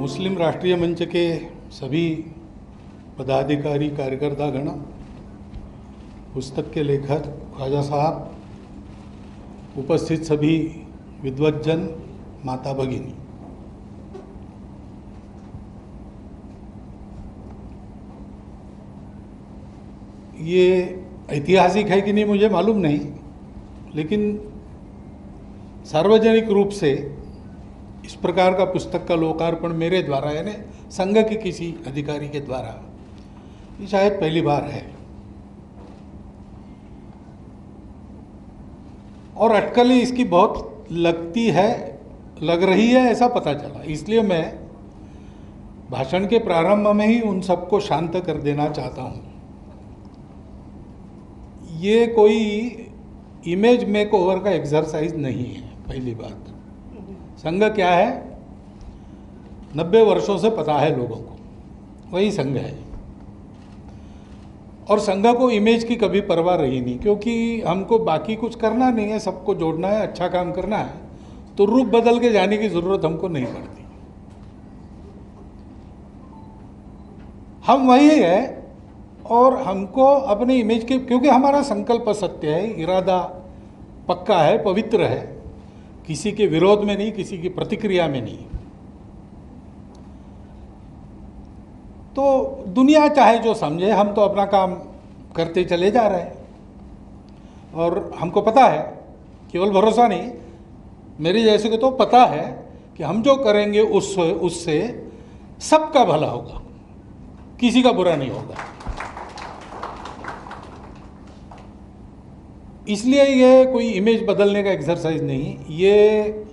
मुस्लिम राष्ट्रीय मंच के सभी पदाधिकारी कार्यकर्तागण, पुस्तक के लेखक ख्वाजा साहब, उपस्थित सभी विद्वज्जन, माता भगिनी, ये ऐतिहासिक है कि नहीं मुझे मालूम नहीं, लेकिन सार्वजनिक रूप से इस प्रकार का पुस्तक का लोकार्पण मेरे द्वारा, यानी संघ के किसी अधिकारी के द्वारा, ये शायद पहली बार है। और अटकलें इसकी बहुत लग रही है ऐसा पता चला, इसलिए मैं भाषण के प्रारंभ में ही उन सबको शांत कर देना चाहता हूँ। ये कोई इमेज मेकओवर का एक्सरसाइज नहीं है। पहली बात, संघ क्या है 90 वर्षों से पता है लोगों को, वही संघ है। और संघ को इमेज की कभी परवाह रही नहीं, क्योंकि हमको बाकी कुछ करना नहीं है, सबको जोड़ना है, अच्छा काम करना है, तो रूप बदल के जाने की जरूरत हमको नहीं पड़ती। हम वही है और हमको अपने इमेज के, क्योंकि हमारा संकल्प सत्य है, इरादा पक्का है, पवित्र है, किसी के विरोध में नहीं, किसी की प्रतिक्रिया में नहीं। तो दुनिया चाहे जो समझे, हम तो अपना काम करते चले जा रहे हैं। और हमको पता है, केवल भरोसा नहीं, मेरे जैसे को तो पता है कि हम जो करेंगे उससे सबका भला होगा, किसी का बुरा नहीं होगा। इसलिए ये कोई इमेज बदलने का एक्सरसाइज नहीं, ये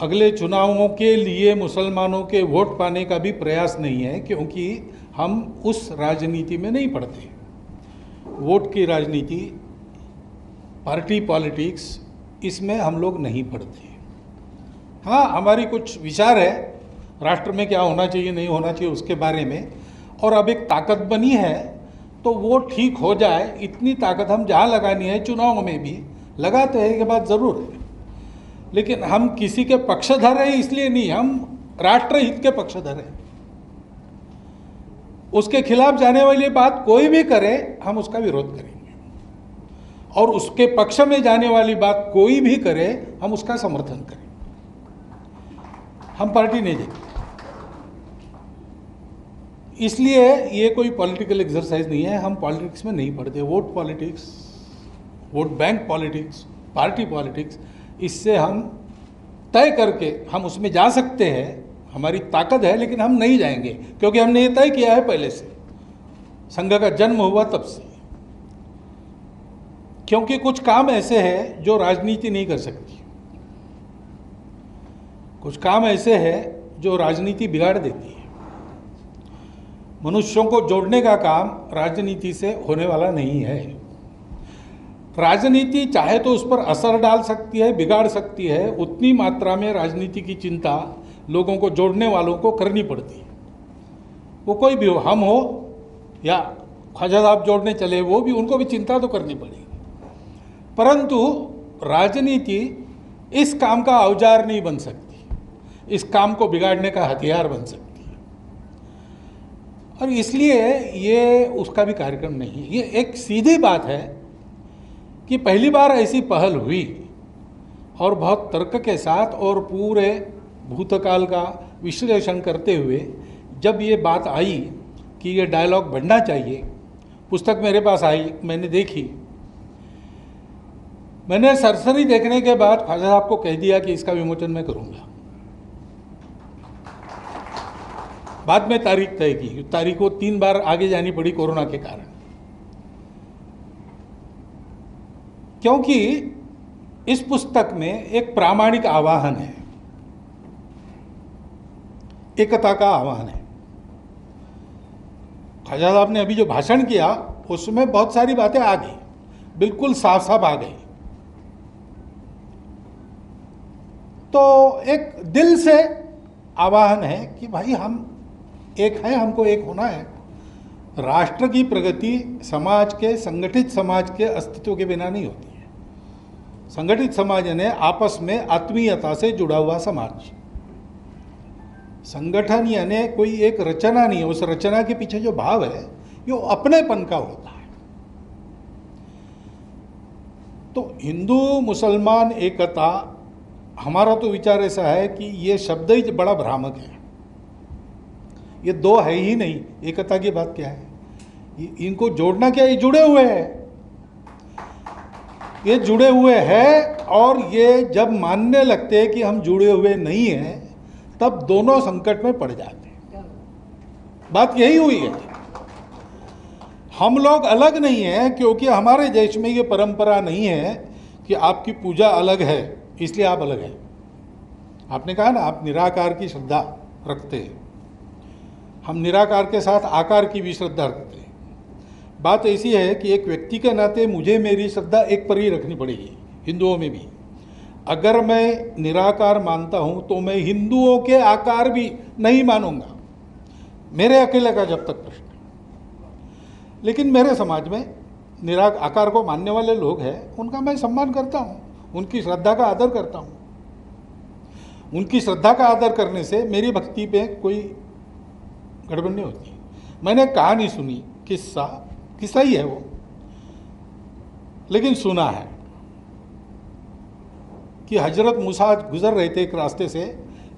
अगले चुनावों के लिए मुसलमानों के वोट पाने का भी प्रयास नहीं है, क्योंकि हम उस राजनीति में नहीं पड़ते। वोट की राजनीति, पार्टी पॉलिटिक्स, इसमें हम लोग नहीं पड़ते। हाँ, हमारी कुछ विचार है राष्ट्र में क्या होना चाहिए, नहीं होना चाहिए, उसके बारे में, और अब एक ताकत बनी है तो वो ठीक हो जाए, इतनी ताकत हम जहाँ लगानी है, चुनाव में भी लगाते हैं, ये बात ज़रूर है। लेकिन हम किसी के पक्षधर हैं इसलिए नहीं, हम राष्ट्रहित के पक्षधर हैं। उसके खिलाफ जाने वाली बात कोई भी करे, हम उसका विरोध करेंगे, और उसके पक्ष में जाने वाली बात कोई भी करे, हम उसका समर्थन करेंगे। हम पार्टी नहीं देखते। इसलिए ये कोई पॉलिटिकल एक्सरसाइज नहीं है, हम पॉलिटिक्स में नहीं पढ़ते। Vote politics, vote bank politics, party politics, इससे हम तय करके हम उसमें जा सकते हैं, हमारी ताकत है, लेकिन हम नहीं जाएंगे, क्योंकि हमने ये तय किया है पहले से, संघ का जन्म हुआ तब से। क्योंकि कुछ काम ऐसे हैं जो राजनीति नहीं कर सकती, कुछ काम ऐसे हैं जो राजनीति बिगाड़ देती है। मनुष्यों को जोड़ने का काम राजनीति से होने वाला नहीं है। राजनीति चाहे तो उस पर असर डाल सकती है, बिगाड़ सकती है, उतनी मात्रा में राजनीति की चिंता लोगों को जोड़ने वालों को करनी पड़ती है। वो कोई भी हो, हम हो या ख्वाजा साहब जोड़ने चले, वो भी, उनको भी चिंता तो करनी पड़ेगी। परंतु राजनीति इस काम का औजार नहीं बन सकती, इस काम को बिगाड़ने का हथियार बन सकती है। और इसलिए ये उसका भी कार्यक्रम नहीं है। ये एक सीधी बात है कि पहली बार ऐसी पहल हुई, और बहुत तर्क के साथ और पूरे भूतकाल का विश्लेषण करते हुए जब ये बात आई कि ये डायलॉग बढ़ना चाहिए, पुस्तक मेरे पास आई, मैंने देखी। मैंने सरसरी देखने के बाद ख्वाजा साहब को कह दिया कि इसका विमोचन मैं करूँगा। बाद में तारीख तय की, तारीख को 3 बार आगे जानी पड़ी कोरोना के कारण, क्योंकि इस पुस्तक में एक प्रामाणिक आह्वान है, एकता का आह्वान है। ख्वाजा साहब ने अभी जो भाषण किया उसमें बहुत सारी बातें आ गई, बिल्कुल साफ साफ आ गई। तो एक दिल से आह्वान है कि भाई हम एक है, हमको एक होना है। राष्ट्र की प्रगति समाज के, संगठित समाज के अस्तित्व के बिना नहीं होती है। संगठित समाज ने आपस में आत्मीयता से जुड़ा हुआ समाज, संगठन यानी कोई एक रचना नहीं है, उस रचना के पीछे जो भाव है ये अपनेपन का होता है। तो हिंदू मुसलमान एकता, हमारा तो विचार ऐसा है कि ये शब्द ही बड़ा भ्रामक है। ये दो है ही नहीं, एकता की बात क्या है? इनको जोड़ना क्या, ये जुड़े हुए हैं, ये जुड़े हुए हैं। और ये जब मानने लगते हैं कि हम जुड़े हुए नहीं हैं, तब दोनों संकट में पड़ जाते हैं। बात यही हुई है। हम लोग अलग नहीं हैं क्योंकि हमारे देश में ये परंपरा नहीं है कि आपकी पूजा अलग है इसलिए आप अलग हैं। आपने कहा ना, आप निराकार की श्रद्धा रखते हैं, हम निराकार के साथ आकार की भी श्रद्धा रखते हैं। बात ऐसी है कि एक व्यक्ति के नाते मुझे मेरी श्रद्धा एक पर ही रखनी पड़ेगी, हिंदुओं में भी। अगर मैं निराकार मानता हूं तो मैं हिंदुओं के आकार भी नहीं मानूंगा, मेरे अकेले का जब तक प्रश्न। लेकिन मेरे समाज में आकार को मानने वाले लोग हैं, उनका मैं सम्मान करता हूं, उनकी श्रद्धा का आदर करता हूं। उनकी श्रद्धा का आदर करने से मेरी भक्ति पे कोई गड़बड़ नहीं होती। मैंने कहानी सुनी, किस्सा ही है वो, लेकिन सुना है कि हजरत मूसा गुजर रहे थे एक रास्ते से,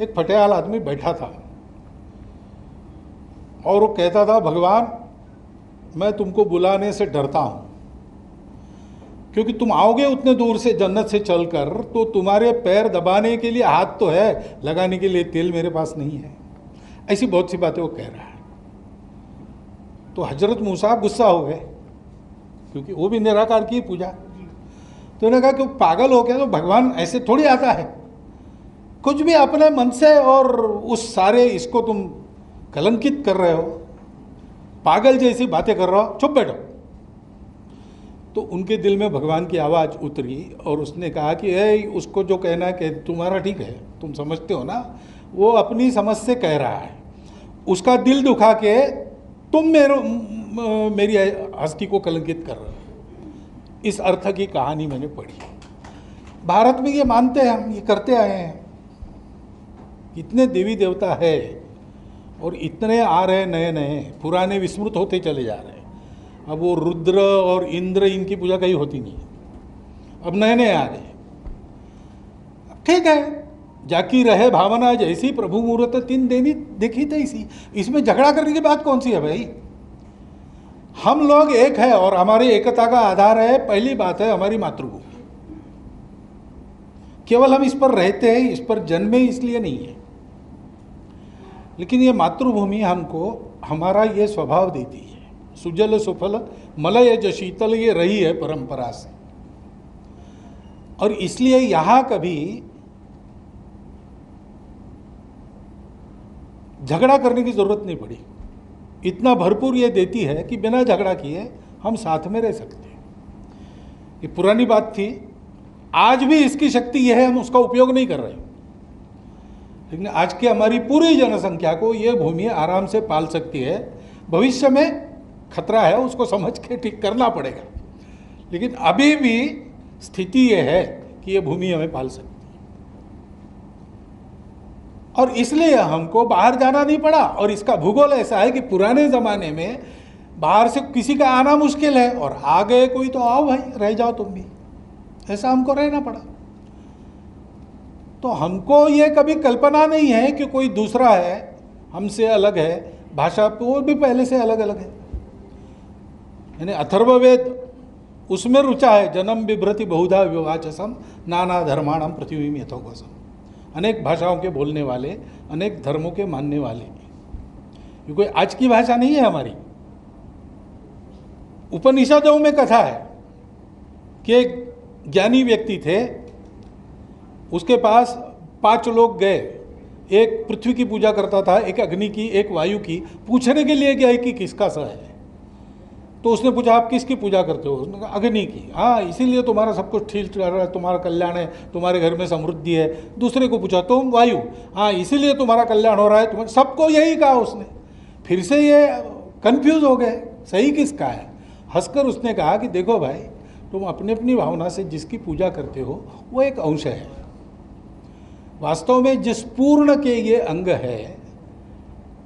एक फटेहाल आदमी बैठा था और वो कहता था, भगवान मैं तुमको बुलाने से डरता हूं क्योंकि तुम आओगे उतने दूर से जन्नत से चलकर, तो तुम्हारे पैर दबाने के लिए हाथ तो है, लगाने के लिए तेल मेरे पास नहीं है। ऐसी बहुत सी बातें वो कह रहा है। तो हजरत मूसा गुस्सा हो गए क्योंकि वो भी निराकार की पूजा। तो उन्होंने कहा कि पागल हो गया, तो भगवान ऐसे थोड़ी आता है, कुछ भी अपने मन से, और उस सारे इसको तुम कलंकित कर रहे हो, पागल जैसी बातें कर रहे हो, चुप बैठो। तो उनके दिल में भगवान की आवाज़ उतरी और उसने कहा कि उसको जो कहना है कि तुम्हारा ठीक है, तुम समझते हो ना, वो अपनी समझ से कह रहा है, उसका दिल दुखा के तुम मेरी हस्ती को कलंकित कर रहे हो। इस अर्थ की कहानी मैंने पढ़ी। भारत में ये मानते हैं, हम ये करते आए हैं। इतने देवी देवता है और इतने आ रहे नए नए, पुराने विस्मृत होते चले जा रहे हैं। अब वो रुद्र और इंद्र, इनकी पूजा कहीं होती नहीं, अब नए नए आ गए। ठीक है, जाकी रहे भावना जैसी, प्रभु मुहूर्त तीन देनी देखी तैसी। इसमें झगड़ा करने की बात कौन सी है भाई? हम लोग एक है और हमारी एकता का आधार है, पहली बात है हमारी मातृभूमि। केवल हम इस पर रहते हैं, इस पर जन्मे इसलिए नहीं है, लेकिन ये मातृभूमि हमको हमारा ये स्वभाव देती है। सुजल सुफल मलय ज शीतल, ये रही है परंपरा से। और इसलिए यहां कभी झगड़ा करने की जरूरत नहीं पड़ी। इतना भरपूर ये देती है कि बिना झगड़ा किए हम साथ में रह सकते हैं। ये पुरानी बात थी, आज भी इसकी शक्ति यह है, हम उसका उपयोग नहीं कर रहे। लेकिन आज की हमारी पूरी जनसंख्या को ये भूमि आराम से पाल सकती है। भविष्य में खतरा है, उसको समझ के ठीक करना पड़ेगा, लेकिन अभी भी स्थिति यह है कि ये भूमि हमें पाल सकती है। और इसलिए हमको बाहर जाना नहीं पड़ा। और इसका भूगोल ऐसा है कि पुराने ज़माने में बाहर से किसी का आना मुश्किल है, और आ गए कोई तो आओ भाई, रह जाओ तुम भी, ऐसा हमको रहना पड़ा। तो हमको ये कभी कल्पना नहीं है कि कोई दूसरा है, हमसे अलग है। भाषा वो भी पहले से अलग अलग है। यानी अथर्ववेद उसमें रुचा है, जन्म बिभ्रति बहुधा विवाचसम नाना धर्माणम पृथ्वी यथोगसम। अनेक भाषाओं के बोलने वाले, अनेक धर्मों के मानने वाले। ये कोई आज की भाषा नहीं है हमारी। उपनिषदों में कथा है कि एक ज्ञानी व्यक्ति थे, उसके पास 5 लोग गए। एक पृथ्वी की पूजा करता था, एक अग्नि की, एक वायु की। पूछने के लिए गया कि किसका सा है। तो उसने पूछा, आप किसकी पूजा करते हो? उसने कहा अग्नि की। हाँ, इसीलिए तुम्हारा सब कुछ ठीक चल रहा है, तुम्हारा कल्याण है, तुम्हारे घर में समृद्धि है। दूसरे को पूछा, तुम वायु। हाँ, इसीलिए तुम्हारा कल्याण हो रहा है। तुम्हारे सबको यही कहा उसने। फिर से ये कंफ्यूज हो गए, सही किसका है? हंसकर उसने कहा कि देखो भाई, तुम अपनी अपनी भावना से जिसकी पूजा करते हो वो एक अंश है। वास्तव में जिस पूर्ण के ये अंग है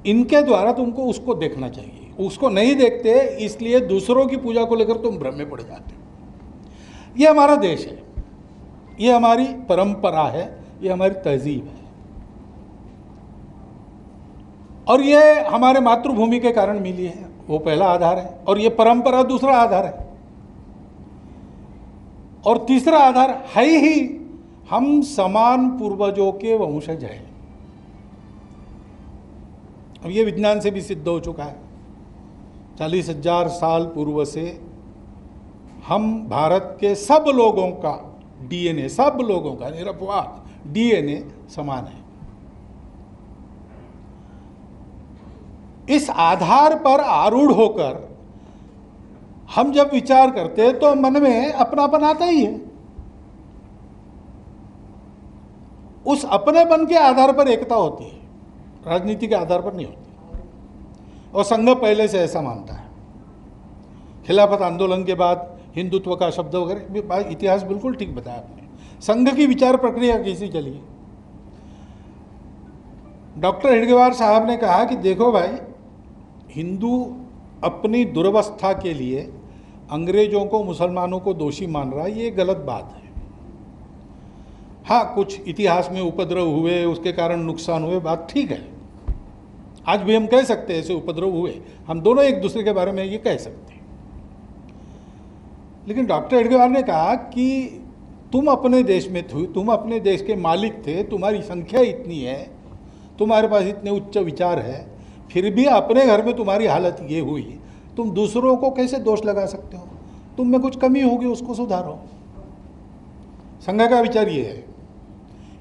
इनके द्वारा तुमको उसको देखना चाहिए। उसको नहीं देखते, इसलिए दूसरों की पूजा को लेकर तुम भ्रम में पड़ जाते हो। ये हमारा देश है, ये हमारी परंपरा है, ये हमारी तहजीब है, और ये हमारे मातृभूमि के कारण मिली है, वो पहला आधार है। और ये परंपरा दूसरा आधार है। और तीसरा आधार है ही, हम समान पूर्वजों के वंशज हैं। अब ये विज्ञान से भी सिद्ध हो चुका है। 40,000 साल पूर्व से हम भारत के सब लोगों का डीएनए, सब लोगों का निरपवाद डीएनए समान है। इस आधार पर आरूढ़ होकर हम जब विचार करते हैं तो मन में अपनापन आता ही है। उस अपनेपन के आधार पर एकता होती है, राजनीति के आधार पर नहीं होती। और संघ पहले से ऐसा मानता है। खिलाफत आंदोलन के बाद हिंदुत्व का शब्द वगैरह, इतिहास बिल्कुल ठीक बताया आपने। संघ की विचार प्रक्रिया कैसी चली? डॉक्टर हेडगेवार साहब ने कहा कि देखो भाई, हिंदू अपनी दुर्वस्था के लिए अंग्रेजों को, मुसलमानों को दोषी मान रहा है, ये गलत बात है। हाँ, कुछ इतिहास में उपद्रव हुए, उसके कारण नुकसान हुए, बात ठीक है। आज भी हम कह सकते हैं ऐसे उपद्रव हुए, हम दोनों एक दूसरे के बारे में ये कह सकते हैं। लेकिन डॉक्टर हेडगेवार ने कहा कि तुम अपने देश में थे, तुम अपने देश के मालिक थे, तुम्हारी संख्या इतनी है, तुम्हारे पास इतने उच्च विचार है, फिर भी अपने घर में तुम्हारी हालत ये हुई, तुम दूसरों को कैसे दोष लगा सकते हो? तुम में कुछ कमी होगी, उसको सुधारो। संघ का विचार ये है।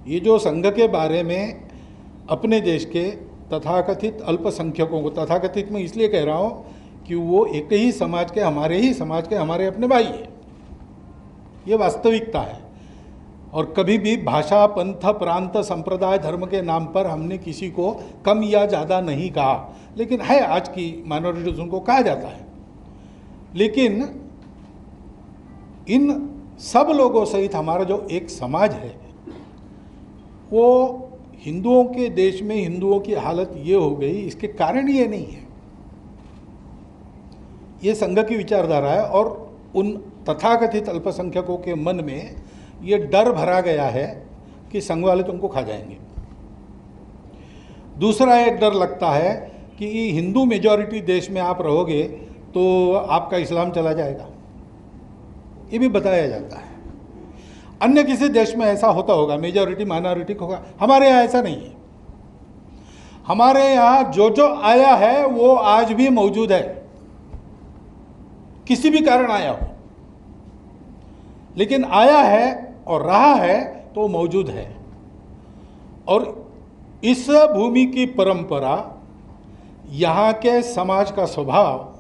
ये जो संघ के बारे में अपने देश के तथाकथित अल्पसंख्यकों को, तथाकथित में इसलिए कह रहा हूँ कि वो एक ही समाज के, हमारे ही समाज के, हमारे अपने भाई है, ये वास्तविकता है। और कभी भी भाषा, पंथ, प्रांत, संप्रदाय, धर्म के नाम पर हमने किसी को कम या ज़्यादा नहीं कहा, लेकिन है आज की माइनॉरिटीज, उनको कहा जाता है। लेकिन इन सब लोगों सहित हमारा जो एक समाज है, वो हिंदुओं के देश में हिंदुओं की हालत ये हो गई, इसके कारण ये नहीं है। ये संघ की विचारधारा है, और उन तथाकथित अल्पसंख्यकों के मन में ये डर भरा गया है कि संघ वाले तुमको खा जाएंगे। दूसरा एक डर लगता है कि हिंदू मेजॉरिटी देश में आप रहोगे तो आपका इस्लाम चला जाएगा, ये भी बताया जाता है। अन्य किसी देश में ऐसा होता होगा, मेजॉरिटी माइनॉरिटी होगा, हमारे यहाँ ऐसा नहीं है। हमारे यहाँ जो जो आया है वो आज भी मौजूद है, किसी भी कारण आया हो, लेकिन आया है और रहा है तो मौजूद है। और इस भूमि की परंपरा, यहाँ के समाज का स्वभाव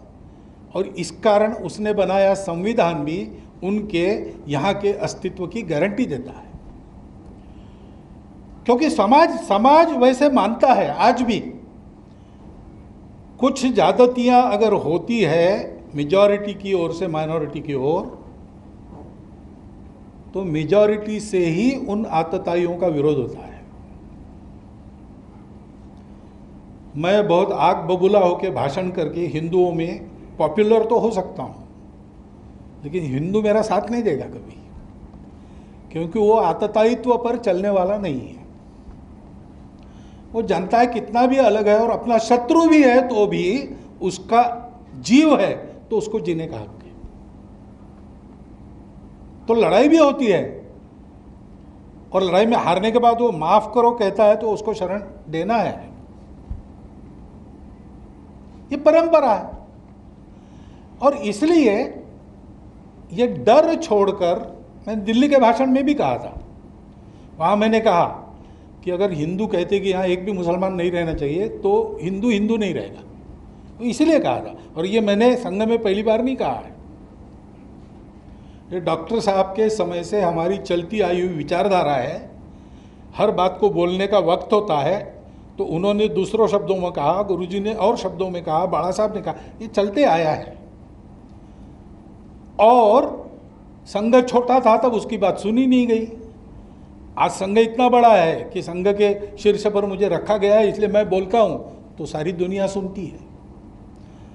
और इस कारण उसने बनाया संविधान भी उनके यहाँ के अस्तित्व की गारंटी देता है। क्योंकि समाज वैसे मानता है आज भी। कुछ ज्यादतियां अगर होती है मेजॉरिटी की ओर से माइनॉरिटी की ओर, तो मेजॉरिटी से ही उन आतताइयों का विरोध होता है। मैं बहुत आग बबूला होकर भाषण करके हिंदुओं में पॉपुलर तो हो सकता हूं, लेकिन हिंदू मेरा साथ नहीं देगा कभी, क्योंकि वो आततायित्व पर चलने वाला नहीं है। वो जानता है कितना भी अलग है और अपना शत्रु भी है तो भी उसका जीव है तो उसको जीने का हक है। तो लड़ाई भी होती है, और लड़ाई में हारने के बाद वो माफ करो कहता है तो उसको शरण देना है। ये परंपरा है। और इसलिए ये डर छोड़कर, मैंने दिल्ली के भाषण में भी कहा था, वहां मैंने कहा कि अगर हिंदू कहते कि यहाँ एक भी मुसलमान नहीं रहना चाहिए तो हिंदू हिंदू नहीं रहेगा, तो इसलिए कहा था। और ये मैंने संघ में पहली बार नहीं कहा है, ये डॉक्टर साहब के समय से हमारी चलती आई हुई विचारधारा है। हर बात को बोलने का वक्त होता है तो उन्होंने दूसरों शब्दों में कहा, गुरुजी ने और शब्दों में कहा, बाड़ा साहब ने कहा, ये चलते आया है। और संघ छोटा था तब उसकी बात सुनी नहीं गई। आज संघ इतना बड़ा है कि संघ के शीर्ष पर मुझे रखा गया है, इसलिए मैं बोलता हूँ तो सारी दुनिया सुनती है।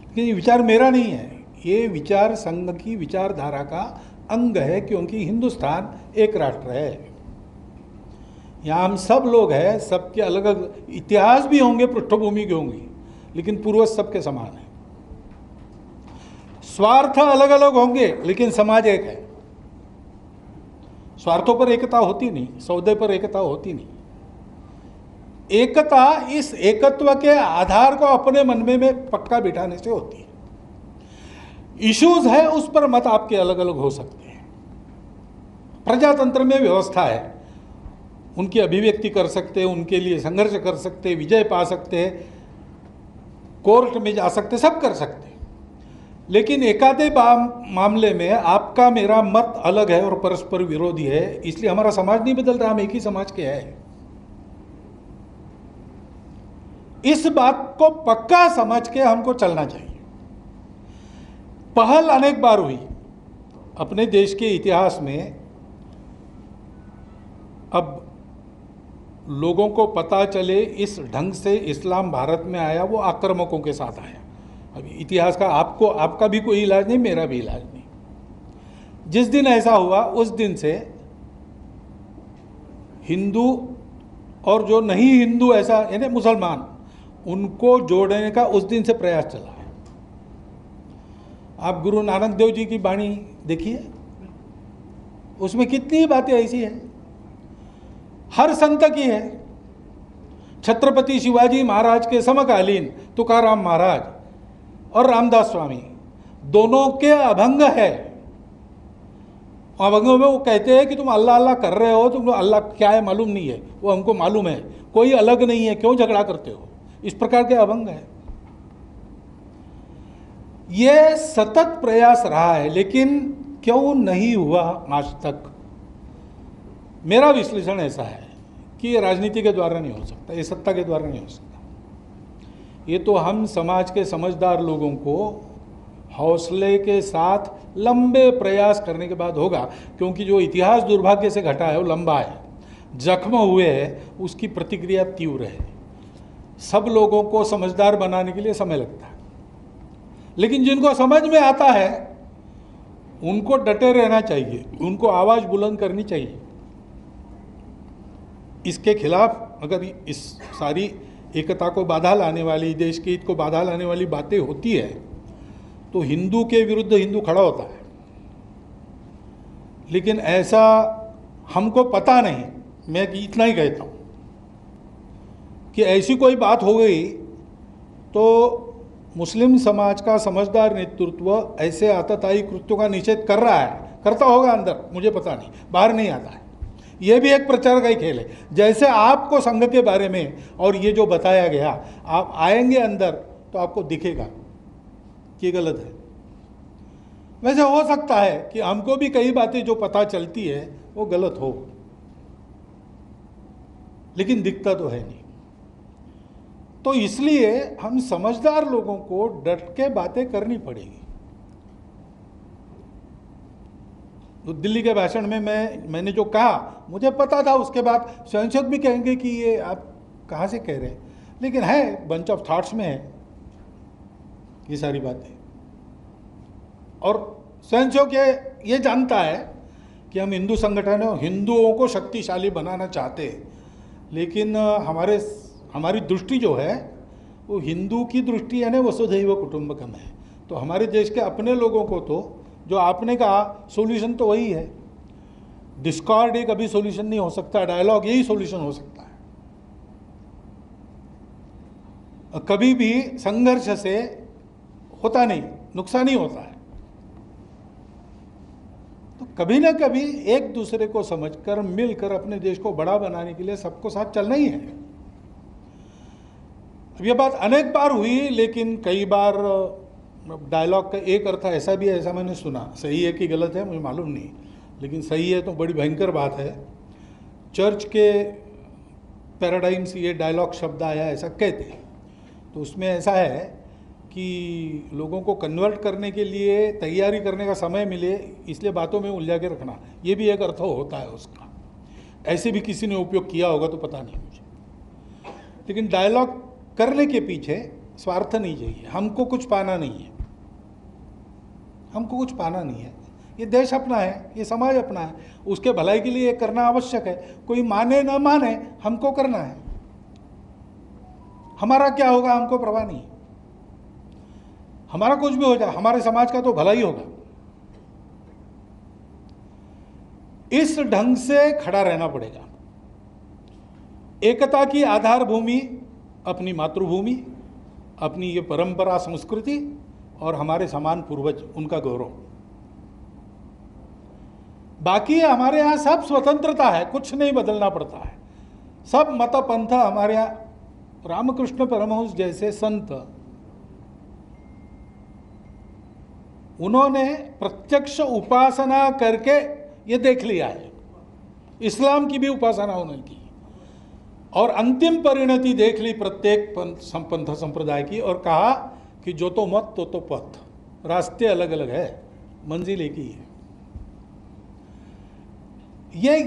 लेकिन ये विचार मेरा नहीं है, ये विचार संघ की विचारधारा का अंग है, क्योंकि हिंदुस्तान एक राष्ट्र है। यहाँ हम सब लोग हैं, सबके अलग अलग इतिहास भी होंगे, पृष्ठभूमि के होंगी, लेकिन पूर्वज सबके समान है। स्वार्थ अलग अलग होंगे, लेकिन समाज एक है। स्वार्थों पर एकता होती नहीं, सौदे पर एकता होती नहीं। एकता इस एकत्व के आधार को अपने मन में पक्का बिठाने से होती है। इश्यूज है, उस पर मत आपके अलग अलग हो सकते हैं। प्रजातंत्र में व्यवस्था है, उनकी अभिव्यक्ति कर सकते हैं, उनके लिए संघर्ष कर सकते हैं, विजय पा सकते हैं, कोर्ट में जा सकते, सब कर सकते हैं। लेकिन एकाधे मामले में आपका मेरा मत अलग है और परस्पर विरोधी है, इसलिए हमारा समाज नहीं बदल रहा, हम एक ही समाज के हैं। इस बात को पक्का समझ के हमको चलना चाहिए। पहल अनेक बार हुई अपने देश के इतिहास में। अब लोगों को पता चले इस ढंग से इस्लाम भारत में आया, वो आक्रामकों के साथ आया। अभी इतिहास का आपका भी कोई इलाज नहीं, मेरा भी इलाज नहीं। जिस दिन ऐसा हुआ उस दिन से हिंदू और जो नहीं हिंदू, ऐसा यानी मुसलमान, उनको जोड़ने का उस दिन से प्रयास चला है। आप गुरु नानक देव जी की वाणी देखिए, उसमें कितनी बातें ऐसी हैं, हर संत की है। छत्रपति शिवाजी महाराज के समकालीन तुकाराम महाराज और रामदास स्वामी दोनों के अभंग है। अभंगों में वो कहते हैं कि तुम अल्लाह अल्लाह कर रहे हो, तुमको अल्लाह क्या है मालूम नहीं है, वो हमको मालूम है, कोई अलग नहीं है, क्यों झगड़ा करते हो। इस प्रकार के अभंग है। ये सतत प्रयास रहा है, लेकिन क्यों नहीं हुआ आज तक। मेरा विश्लेषण ऐसा है कि ये राजनीति के द्वारा नहीं हो सकता, ये सत्ता के द्वारा नहीं हो सकता। ये तो हम समाज के समझदार लोगों को हौसले के साथ लंबे प्रयास करने के बाद होगा, क्योंकि जो इतिहास दुर्भाग्य से घटा है वो लंबा है, जख्म हुए हैं, उसकी प्रतिक्रिया तीव्र है। सब लोगों को समझदार बनाने के लिए समय लगता है, लेकिन जिनको समझ में आता है उनको डटे रहना चाहिए, उनको आवाज़ बुलंद करनी चाहिए। इसके खिलाफ अगर इस सारी एकता को बाधा लाने वाली, देश के हित को बाधा लाने वाली बातें होती है, तो हिंदू के विरुद्ध हिंदू खड़ा होता है। लेकिन ऐसा हमको पता नहीं, मैं इतना ही कहता हूँ कि ऐसी कोई बात हो गई तो मुस्लिम समाज का समझदार नेतृत्व ऐसे आतताई कृत्यों का निषेध कर रहा है, करता होगा अंदर, मुझे पता नहीं, बाहर नहीं आता है। यह भी एक प्रचार का ही खेल है। जैसे आपको संघ के बारे में और ये जो बताया गया, आप आएंगे अंदर तो आपको दिखेगा कि गलत है। वैसे हो सकता है कि हमको भी कई बातें जो पता चलती है वो गलत हो, लेकिन दिखता तो है नहीं। तो इसलिए हम समझदार लोगों को डट के बातें करनी पड़ेगी। तो दिल्ली के भाषण में मैंने जो कहा, मुझे पता था, उसके बाद स्वयंसेवक भी कहेंगे कि ये आप कहाँ से कह रहे हैं, लेकिन है बंच ऑफ थॉट्स में है ये सारी बातें। और स्वयंसेवक ये जानता है कि हम हिंदू संगठन है, हिंदुओं को शक्तिशाली बनाना चाहते हैं, लेकिन हमारी दृष्टि जो है वो हिंदू की दृष्टि है ना, वसुधैव कुटुंबकम है। तो हमारे देश के अपने लोगों को तो जो आपने कहा सॉल्यूशन तो वही है। डिस्कॉर्ड एक अभी सॉल्यूशन नहीं हो सकता, डायलॉग यही सॉल्यूशन हो सकता है। कभी भी संघर्ष से होता नहीं, नुकसान ही होता है। तो कभी ना कभी एक दूसरे को समझकर मिलकर अपने देश को बड़ा बनाने के लिए सबको साथ चलना ही है। अब यह बात अनेक बार हुई, लेकिन कई बार डायलॉग का एक अर्थ ऐसा भी है, ऐसा मैंने सुना, सही है कि गलत है मुझे मालूम नहीं, लेकिन सही है तो बड़ी भयंकर बात है। चर्च के पैराडाइम से ये डायलॉग शब्द आया, ऐसा कहते हैं। तो उसमें ऐसा है कि लोगों को कन्वर्ट करने के लिए तैयारी करने का समय मिले, इसलिए बातों में उलझा के रखना, ये भी एक अर्थ होता है उसका। ऐसे भी किसी ने उपयोग किया होगा तो पता नहीं मुझे, लेकिन डायलॉग करने के पीछे स्वार्थ नहीं चाहिए, हमको कुछ पाना नहीं है, हमको कुछ पाना नहीं है। ये देश अपना है, ये समाज अपना है, उसके भलाई के लिए ये करना आवश्यक है। कोई माने ना माने, हमको करना है। हमारा क्या होगा हमको परवाह नहीं, हमारा कुछ भी हो जाए, हमारे समाज का तो भला ही होगा। इस ढंग से खड़ा रहना पड़ेगा। एकता की आधार भूमि अपनी मातृभूमि, अपनी ये परंपरा संस्कृति और हमारे समान पूर्वज, उनका गौरव। बाकी हमारे यहाँ सब स्वतंत्रता है, कुछ नहीं बदलना पड़ता है। सब मत पंथ हमारे यहाँ, रामकृष्ण परमहंस जैसे संत, उन्होंने प्रत्यक्ष उपासना करके ये देख लिया है। इस्लाम की भी उपासना उन्होंने की और अंतिम परिणति देख ली प्रत्येक पंथ संप्रदाय की, और कहा कि जो तो मत तो पथ, रास्ते अलग अलग है, मंजिल एक ही है।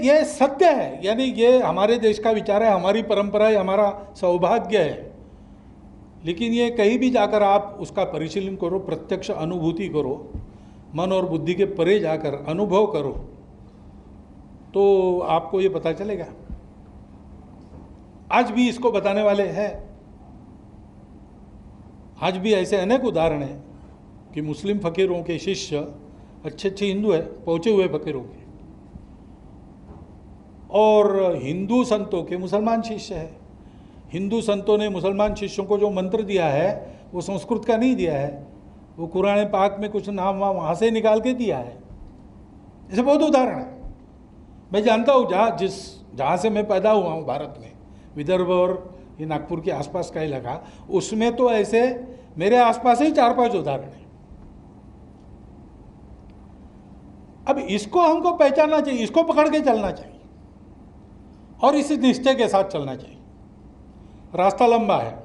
ये सत्य है, यानी ये हमारे देश का विचार है, हमारी परंपरा है, हमारा सौभाग्य है। लेकिन ये कहीं भी जाकर आप उसका परिशीलन करो, प्रत्यक्ष अनुभूति करो, मन और बुद्धि के परे जाकर अनुभव करो, तो आपको ये पता चलेगा। आज भी इसको बताने वाले हैं, आज भी ऐसे अनेक उदाहरण हैं कि मुस्लिम फकीरों के शिष्य अच्छे अच्छे हिंदू हैं, पहुंचे हुए फकीरों के, और हिंदू संतों के मुसलमान शिष्य हैं। हिंदू संतों ने मुसलमान शिष्यों को जो मंत्र दिया है वो संस्कृत का नहीं दिया है, वो कुरान पाक में कुछ नाम वहाँ से निकाल के दिया है। ऐसे बहुत उदाहरण है। मैं जानता हूँ जहाँ से मैं पैदा हुआ हूँ भारत में, विदर्भ और ये नागपुर के आसपास का इलाका, उसमें तो ऐसे मेरे आसपास ही 4-5 उदाहरण हैं। अब इसको हमको पहचानना चाहिए, इसको पकड़ के चलना चाहिए और इसी निश्चय के साथ चलना चाहिए। रास्ता लंबा है।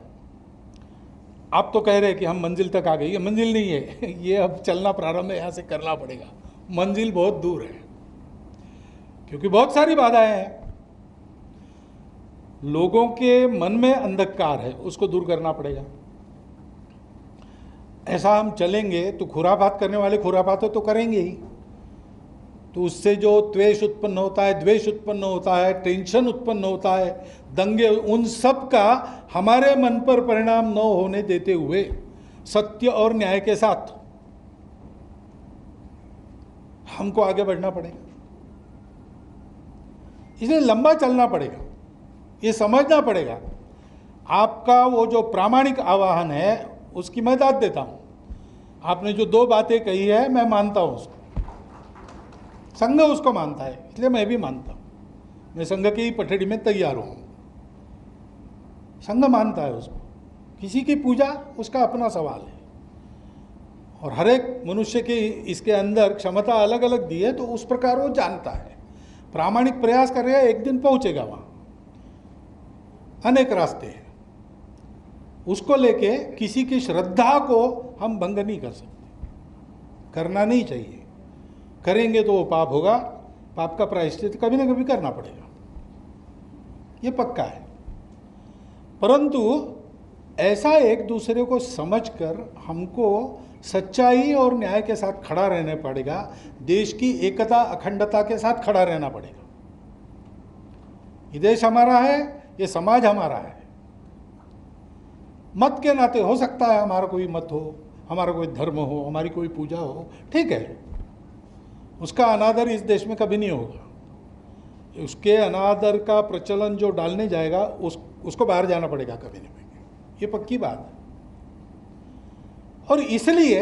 आप तो कह रहे हैं कि हम मंजिल तक आ गए, ये मंजिल नहीं है, ये अब चलना प्रारंभ है, यहाँ से करना पड़ेगा। मंजिल बहुत दूर है, क्योंकि बहुत सारी बाधाएं हैं। लोगों के मन में अंधकार है, उसको दूर करना पड़ेगा। ऐसा हम चलेंगे तो खुरापात करने वाले खुरापात तो करेंगे ही, तो उससे जो त्वेष उत्पन्न होता है, द्वेष उत्पन्न होता है, टेंशन उत्पन्न होता है, दंगे, उन सब का हमारे मन पर परिणाम न होने देते हुए सत्य और न्याय के साथ हमको आगे बढ़ना पड़ेगा। इसलिए लंबा चलना पड़ेगा, ये समझना पड़ेगा। आपका वो जो प्रामाणिक आह्वान है उसकी मैं दाद देता हूँ। आपने जो 2 बातें कही है मैं मानता हूँ उसको, संघ उसको मानता है, इसलिए मैं भी मानता हूँ। मैं संघ की पठड़ी में तैयार हूँ। संघ मानता है उसको, किसी की पूजा उसका अपना सवाल है, और हर एक मनुष्य की इसके अंदर क्षमता अलग अलग दी है, तो उस प्रकार वो जानता है, प्रामाणिक प्रयास कर रहा है, एक दिन पहुंचेगा वहाँ। अनेक रास्ते हैं, उसको लेके किसी की श्रद्धा को हम भंग नहीं कर सकते, करना नहीं चाहिए। करेंगे तो वो पाप होगा, पाप का प्रायश्चित कभी ना कभी करना पड़ेगा, ये पक्का है। परंतु ऐसा एक दूसरे को समझकर हमको सच्चाई और न्याय के साथ खड़ा रहना पड़ेगा, देश की एकता अखंडता के साथ खड़ा रहना पड़ेगा। ये देश हमारा है, ये समाज हमारा है। मत के नाते हो सकता है हमारा कोई मत हो, हमारा कोई धर्म हो, हमारी कोई पूजा हो, ठीक है, उसका अनादर इस देश में कभी नहीं होगा। उसके अनादर का प्रचलन जो डालने जाएगा उसको बाहर जाना पड़ेगा कभी नहीं, ये पक्की बात है। और इसलिए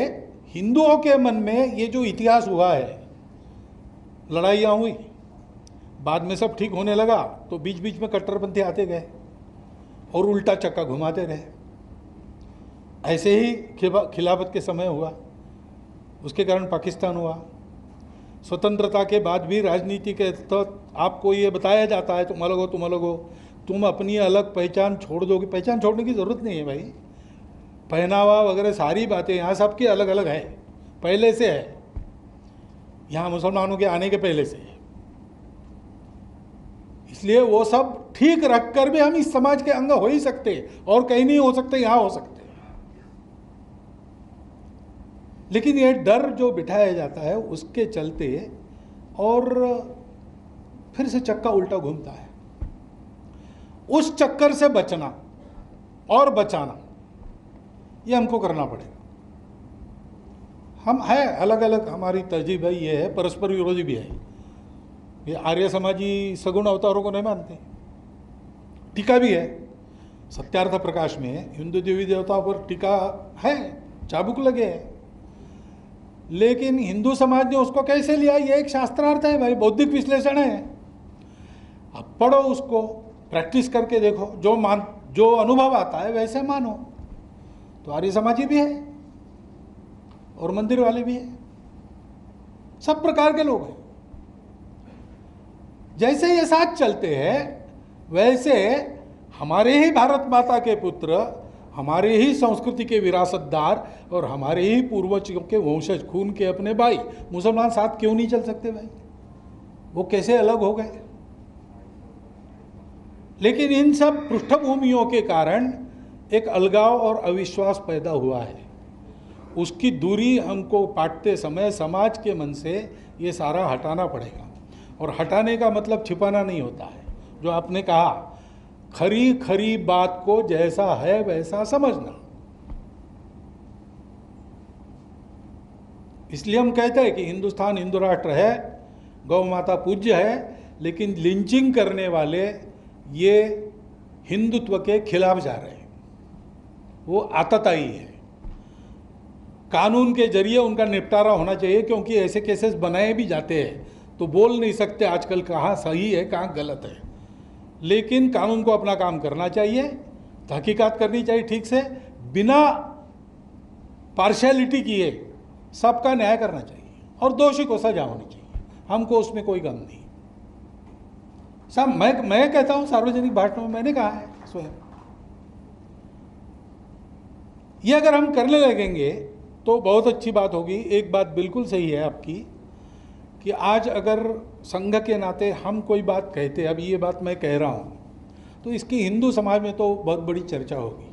हिंदुओं के मन में ये जो इतिहास हुआ है, लड़ाइयाँ हुई, बाद में सब ठीक होने लगा, तो बीच बीच में कट्टरपंथी आते गए और उल्टा चक्का घुमाते रहे। ऐसे ही खिलाफत के समय हुआ, उसके कारण पाकिस्तान हुआ। स्वतंत्रता के बाद भी राजनीति के तहत आपको ये बताया जाता है तुम अलग हो, तुम अलग हो, तुम अपनी अलग पहचान छोड़ दोगे। पहचान छोड़ने की ज़रूरत नहीं है भाई, पहनावा वगैरह सारी बातें यहाँ सबकी अलग अलग है, पहले से है, यहाँ मुसलमानों के आने के पहले से है। इसलिए वो सब ठीक रखकर भी हम इस समाज के अंग हो ही सकते, और कहीं नहीं हो सकते, यहां हो सकते। लेकिन ये डर जो बिठाया जाता है उसके चलते और फिर से चक्का उल्टा घूमता है। उस चक्कर से बचना और बचाना ये हमको करना पड़ेगा। हम है अलग अलग, हमारी तरजीह भाई ये है, परस्पर विरोधी भी है। ये आर्य समाजी सगुण अवतारों को नहीं मानते, टीका भी है। सत्यार्थ प्रकाश में हिंदू देवी देवताओं पर टीका है, चाबुक लगे है। लेकिन हिंदू समाज ने उसको कैसे लिया, ये एक शास्त्रार्थ है भाई, बौद्धिक विश्लेषण है। अब पढ़ो उसको, प्रैक्टिस करके देखो, जो अनुभव आता है वैसे मानो। तो आर्य समाजी भी है और मंदिर वाले भी है, सब प्रकार के लोग हैं। जैसे ये साथ चलते हैं वैसे हमारे ही भारत माता के पुत्र, हमारे ही संस्कृति के विरासतदार और हमारे ही पूर्वजों के वंशज, खून के अपने भाई मुसलमान साथ क्यों नहीं चल सकते भाई? वो कैसे अलग हो गए? लेकिन इन सब पृष्ठभूमियों के कारण एक अलगाव और अविश्वास पैदा हुआ है। उसकी दूरी हमको पाटते समय समाज के मन से ये सारा हटाना पड़ेगा। और हटाने का मतलब छिपाना नहीं होता है। जो आपने कहा, खरी खरी बात को जैसा है वैसा समझना। इसलिए हम कहते हैं कि हिंदुस्तान हिंदू राष्ट्र है, गौ माता पूज्य है, लेकिन लिंचिंग करने वाले ये हिंदुत्व के खिलाफ जा रहे हैं। वो आतताई है। कानून के जरिए उनका निपटारा होना चाहिए, क्योंकि ऐसे केसेस बनाए भी जाते हैं तो बोल नहीं सकते आजकल कहाँ सही है कहाँ गलत है। लेकिन कानून को अपना काम करना चाहिए, तहकीकात करनी चाहिए ठीक से, बिना पार्शियलिटी किए सबका न्याय करना चाहिए और दोषी को सजा होनी चाहिए। हमको उसमें कोई गम नहीं। सब मैं कहता हूँ, सार्वजनिक भाषणों में मैंने कहा है स्वयं। ये अगर हम करने लगेंगे तो बहुत अच्छी बात होगी। एक बात बिल्कुल सही है आपकी कि आज अगर संघ के नाते हम कोई बात कहते, अब ये बात मैं कह रहा हूँ, तो इसकी हिंदू समाज में तो बहुत बड़ी चर्चा होगी।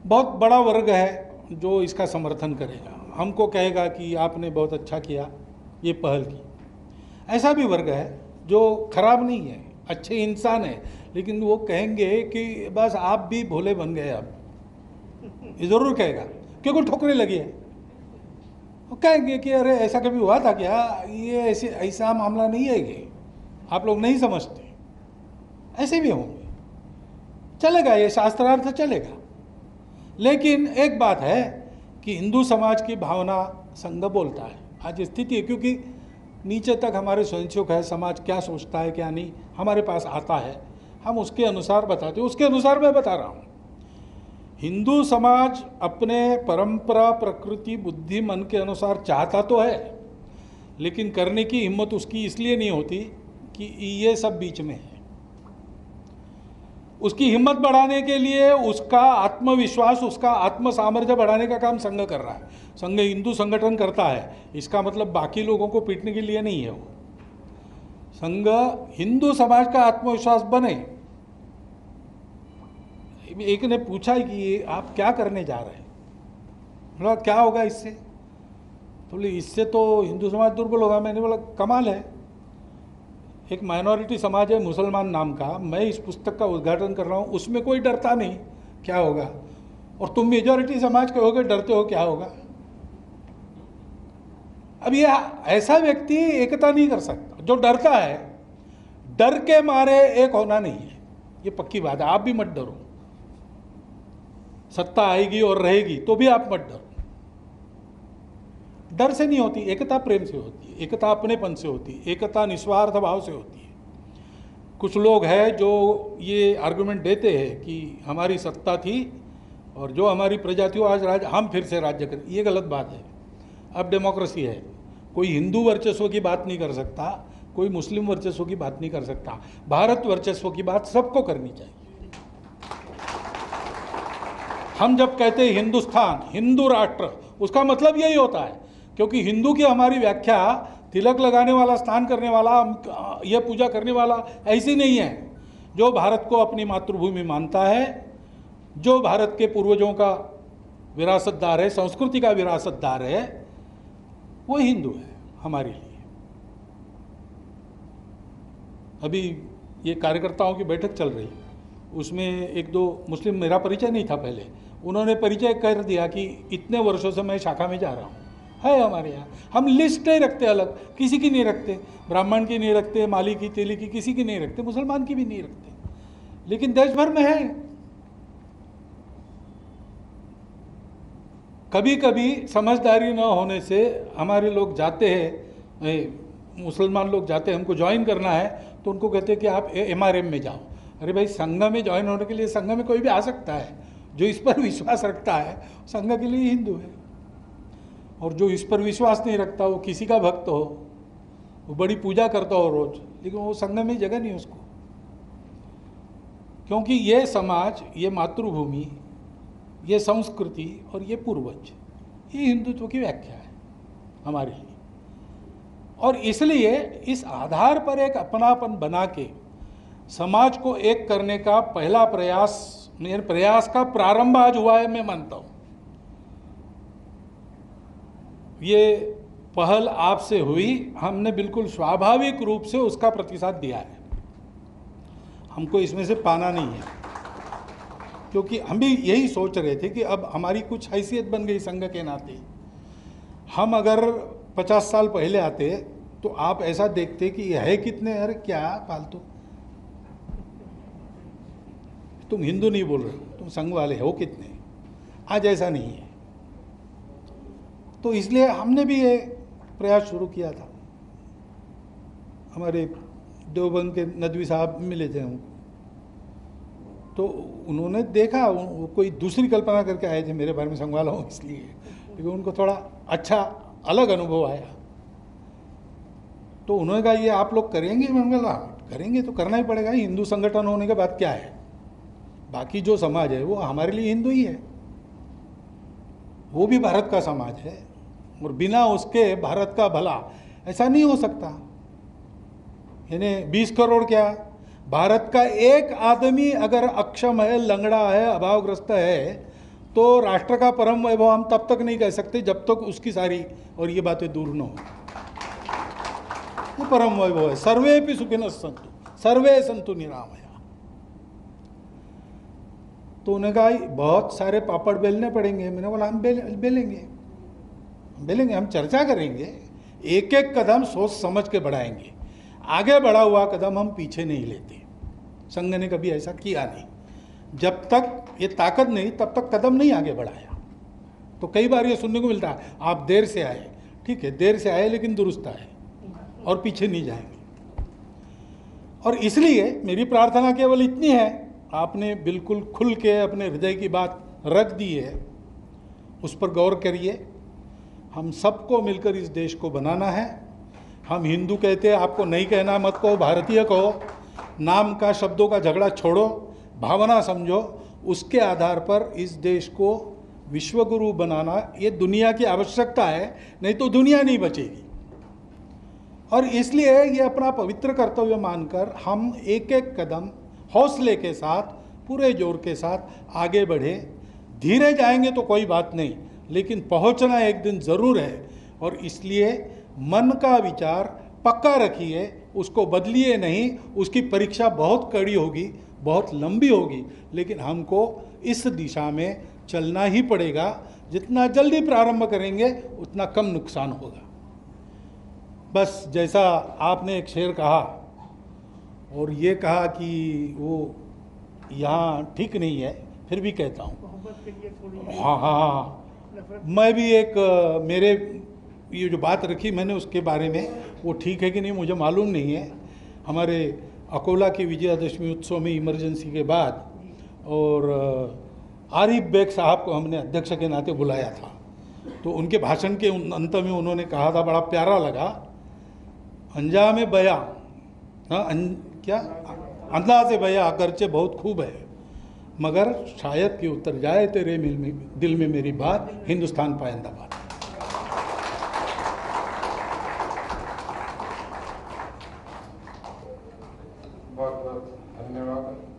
बहुत बड़ा वर्ग है जो इसका समर्थन करेगा, हमको कहेगा कि आपने बहुत अच्छा किया, ये पहल की। ऐसा भी वर्ग है जो खराब नहीं है, अच्छे इंसान है, लेकिन वो कहेंगे कि बस आप भी भोले बन गए। अब ये ज़रूर कहेगा, क्योंकि ठोकरे लगी है। वो कहेंगे कि अरे ऐसा कभी हुआ था क्या, ये ऐसा मामला नहीं है, ये आप लोग नहीं समझते। ऐसे भी होंगे, चलेगा, ये शास्त्रार्थ चलेगा। लेकिन एक बात है कि हिंदू समाज की भावना संघ बोलता है। आज स्थिति है, क्योंकि नीचे तक हमारे स्वयंसेवक है, समाज क्या सोचता है क्या नहीं हमारे पास आता है, हम उसके अनुसार बताते हैं। उसके अनुसार मैं बता रहा हूँ, हिंदू समाज अपने परंपरा, प्रकृति, बुद्धि, मन के अनुसार चाहता तो है, लेकिन करने की हिम्मत उसकी इसलिए नहीं होती कि ये सब बीच में है। उसकी हिम्मत बढ़ाने के लिए उसका आत्मविश्वास, उसका आत्म सामर्थ्य बढ़ाने का काम संघ कर रहा है। संघ हिंदू संगठन करता है, इसका मतलब बाकी लोगों को पीटने के लिए नहीं है। वो संघ हिंदू समाज का आत्मविश्वास बने। एक ने पूछा कि आप क्या करने जा रहे हैं, बोला क्या होगा इससे, तो बोले इससे तो हिंदू समाज दुर्बल होगा। मैंने बोला कमाल है, एक माइनॉरिटी समाज है मुसलमान नाम का, मैं इस पुस्तक का उद्घाटन कर रहा हूँ, उसमें कोई डरता नहीं, क्या होगा, और तुम मेजॉरिटी समाज के होगे डरते हो, क्या होगा। अब ये ऐसा व्यक्ति एकता नहीं कर सकता। जो डरता है, डर के मारे एक होना नहीं है, ये पक्की बात है। आप भी मत डरो, सत्ता आएगी और रहेगी तो भी आप मत डरो। डर से नहीं होती एकता, प्रेम से होती है, एकता अपनेपन से होती है, एकता निस्वार्थ भाव से होती है। कुछ लोग हैं जो ये आर्गुमेंट देते हैं कि हमारी सत्ता थी और जो हमारी प्रजा थी आज हम फिर से राज्य करें, ये गलत बात है। अब डेमोक्रेसी है, कोई हिंदू वर्चस्व की बात नहीं कर सकता, कोई मुस्लिम वर्चस्व की बात नहीं कर सकता। भारत वर्चस्व की बात सबको करनी चाहिए। हम जब कहते हैं हिंदुस्तान, हिंदू राष्ट्र, उसका मतलब यही होता है, क्योंकि हिंदू की हमारी व्याख्या तिलक लगाने वाला, स्नान करने वाला, यह पूजा करने वाला ऐसी नहीं है। जो भारत को अपनी मातृभूमि मानता है, जो भारत के पूर्वजों का विरासतदार है, संस्कृति का विरासतदार है, वो हिंदू है हमारे लिए। अभी ये कार्यकर्ताओं की बैठक चल रही, उसमें एक दो मुस्लिम, मेरा परिचय नहीं था पहले, उन्होंने परिचय कर दिया कि इतने वर्षों से मैं शाखा में जा रहा हूँ। है हमारे यहाँ, हम लिस्ट नहीं रखते, अलग किसी की नहीं रखते, ब्राह्मण की नहीं रखते, माली की, तेली की, किसी की नहीं रखते, मुसलमान की भी नहीं रखते, लेकिन देश भर में है। कभी कभी समझदारी न होने से हमारे लोग जाते हैं, मुसलमान लोग जाते हैं, हमको ज्वाइन करना है तो उनको कहते हैं कि आप MRM में जाओ। अरे भाई, संघ में ज्वाइन होने के लिए संघ में कोई भी आ सकता है। जो इस पर विश्वास रखता है संघ के लिए हिंदू है, और जो इस पर विश्वास नहीं रखता वो किसी का भक्त हो, वो बड़ी पूजा करता हो रोज, लेकिन वो संघ में जगह नहीं उसको। क्योंकि ये समाज, ये मातृभूमि, ये संस्कृति और ये पूर्वज, ये हिंदुत्व की व्याख्या है हमारे लिए। और इसलिए इस आधार पर एक अपनापन बना के समाज को एक करने का पहला प्रयास, मेरे प्रयास का प्रारंभ आज हुआ है, मैं मानता हूँ। ये पहल आपसे हुई, हमने बिल्कुल स्वाभाविक रूप से उसका प्रतिसाद दिया है, हमको इसमें से पाना नहीं है, क्योंकि हम भी यही सोच रहे थे कि अब हमारी कुछ हैसियत बन गई संघ के नाते। हम अगर 50 साल पहले आते तो आप ऐसा देखते कि ये है कितने, अरे क्या फालतू, तुम हिंदू नहीं बोल रहे हो, तुम संघ वाले हो कितने। आज ऐसा नहीं है, तो इसलिए हमने भी ये प्रयास शुरू किया था। हमारे देवबंद के नदवी साहब मिले थे हमको, तो उन्होंने देखा, वो कोई दूसरी कल्पना करके आए थे मेरे बारे में, संघ वाला हूँ इसलिए, लेकिन उनको थोड़ा अच्छा अलग अनुभव आया। तो उन्होंने कहा ये आप लोग करेंगे? मैंने बोला करेंगे, तो करना ही पड़ेगा, हिंदू संगठन होने के बाद क्या है, बाकी जो समाज है वो हमारे लिए हिंदू ही है, वो भी भारत का समाज है, और बिना उसके भारत का भला ऐसा नहीं हो सकता। यानी 20 करोड़ क्या, भारत का एक आदमी अगर अक्षम है, लंगड़ा है, अभावग्रस्त है, तो राष्ट्र का परम वैभव हम तब तक नहीं कह सकते जब तक उसकी सारी और ये बातें दूर न हो। वो परम वैभव है, सर्वेपि सुखिनः सन्तु, सर्वे सन्तु निरामया। तो उन्होंने कहा बहुत सारे पापड़ बेलने पड़ेंगे। मैंने बोला हम बेलेंगे, हम चर्चा करेंगे, एक एक कदम सोच समझ के बढ़ाएंगे, आगे बढ़ा हुआ कदम हम पीछे नहीं लेते। संघ ने कभी ऐसा किया नहीं, जब तक ये ताकत नहीं तब तक कदम नहीं आगे बढ़ाया। तो कई बार ये सुनने को मिलता है आप देर से आए, ठीक है देर से आए लेकिन दुरुस्त आए और पीछे नहीं जाएंगे। और इसलिए मेरी प्रार्थना केवल इतनी है, आपने बिल्कुल खुल के अपने हृदय की बात रख दी है, उस पर गौर करिए। हम सबको मिलकर इस देश को बनाना है। हम हिंदू कहते हैं, आपको नहीं कहना मत कहो, भारतीय कहो, नाम का शब्दों का झगड़ा छोड़ो, भावना समझो। उसके आधार पर इस देश को विश्वगुरु बनाना ये दुनिया की आवश्यकता है, नहीं तो दुनिया नहीं बचेगी। और इसलिए ये अपना पवित्र कर्तव्य मानकर हम एक एक कदम हौसले के साथ, पूरे जोर के साथ आगे बढ़े। धीरे जाएंगे तो कोई बात नहीं, लेकिन पहुंचना एक दिन ज़रूर है। और इसलिए मन का विचार पक्का रखिए, उसको बदलिए नहीं। उसकी परीक्षा बहुत कड़ी होगी, बहुत लंबी होगी, लेकिन हमको इस दिशा में चलना ही पड़ेगा। जितना जल्दी प्रारंभ करेंगे उतना कम नुकसान होगा। बस जैसा आपने एक शेर कहा और ये कहा कि वो यहाँ ठीक नहीं है, फिर भी कहता हूँ, हाँ, मैं भी एक मेरे ये जो बात रखी मैंने उसके बारे में, वो ठीक है कि नहीं मुझे मालूम नहीं है। हमारे अकोला की विजयादशमी उत्सव में इमरजेंसी के बाद और आरिफ बेग साहब को हमने अध्यक्ष के नाते बुलाया था, तो उनके भाषण के अंत में उन्होंने कहा था, बड़ा प्यारा लगा, अंजाम बया, हाँ क्या अंदाज़ बया अगरचे बहुत खूब है, मगर शायद कि उतर जाए तेरे दिल में मेरी बात, हिंदुस्तान पाइंदाबाद। बहुत बहुत धन्यवाद।